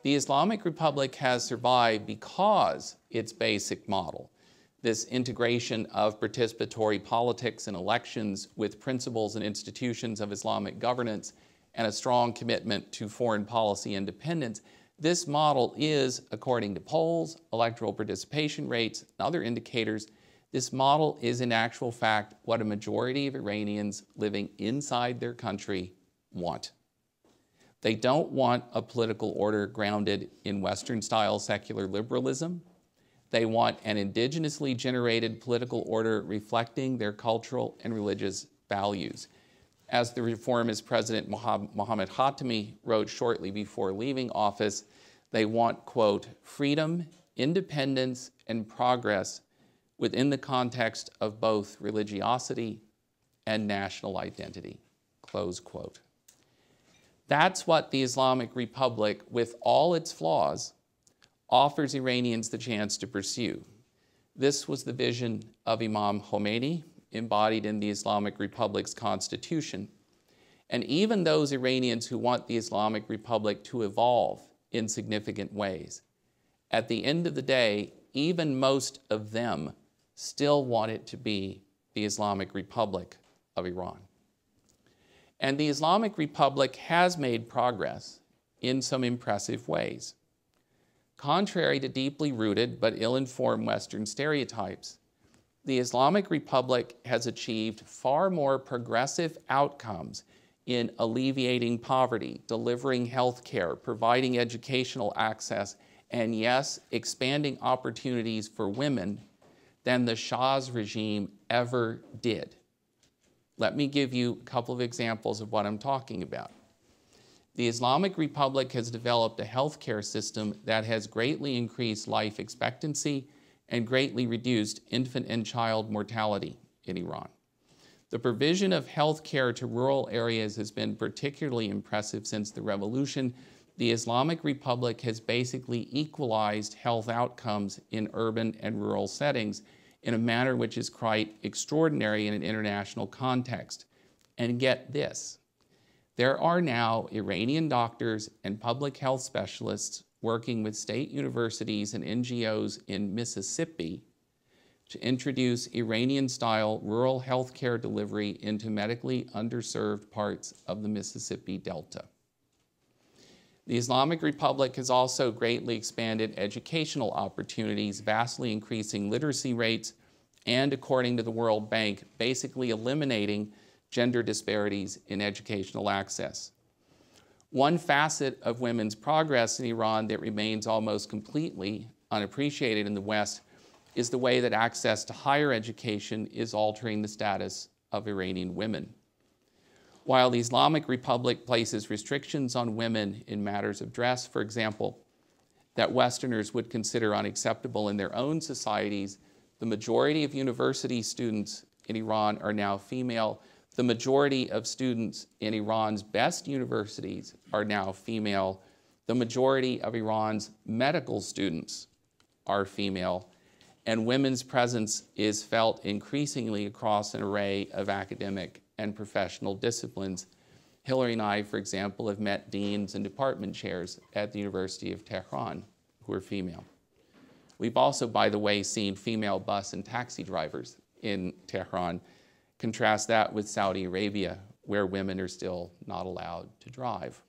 The Islamic Republic has survived because its basic model, this integration of participatory politics and elections with principles and institutions of Islamic governance and a strong commitment to foreign policy independence, this model is, according to polls, electoral participation rates, and other indicators, this model is in actual fact what a majority of Iranians living inside their country want. They don't want a political order grounded in Western-style secular liberalism. They want an indigenously generated political order reflecting their cultural and religious values. As the reformist President Mohammad Khatami wrote shortly before leaving office, they want, quote, freedom, independence, and progress within the context of both religiosity and national identity, close quote. That's what the Islamic Republic, with all its flaws, offers Iranians the chance to pursue. This was the vision of Imam Khomeini, embodied in the Islamic Republic's constitution. And even those Iranians who want the Islamic Republic to evolve in significant ways, at the end of the day, even most of them still want it to be the Islamic Republic of Iran. And the Islamic Republic has made progress in some impressive ways. Contrary to deeply rooted but ill-informed Western stereotypes, the Islamic Republic has achieved far more progressive outcomes in alleviating poverty, delivering health care, providing educational access, and yes, expanding opportunities for women than the Shah's regime ever did. Let me give you a couple of examples of what I'm talking about. The Islamic Republic has developed a healthcare system that has greatly increased life expectancy and greatly reduced infant and child mortality in Iran. The provision of health care to rural areas has been particularly impressive since the revolution. The Islamic Republic has basically equalized health outcomes in urban and rural settings in a manner which is quite extraordinary in an international context. And get this, there are now Iranian doctors and public health specialists working with state universities and NGOs in Mississippi to introduce Iranian-style rural healthcare delivery into medically underserved parts of the Mississippi Delta. The Islamic Republic has also greatly expanded educational opportunities, vastly increasing literacy rates, and according to the World Bank, basically eliminating gender disparities in educational access. One facet of women's progress in Iran that remains almost completely unappreciated in the West is the way that access to higher education is altering the status of Iranian women. While the Islamic Republic places restrictions on women in matters of dress, for example, that Westerners would consider unacceptable in their own societies, the majority of university students in Iran are now female. The majority of students in Iran's best universities are now female. The majority of Iran's medical students are female. And women's presence is felt increasingly across an array of academic and professional disciplines. Hillary and I, for example, have met deans and department chairs at the University of Tehran who are female. We've also, by the way, seen female bus and taxi drivers in Tehran. Contrast that with Saudi Arabia, where women are still not allowed to drive.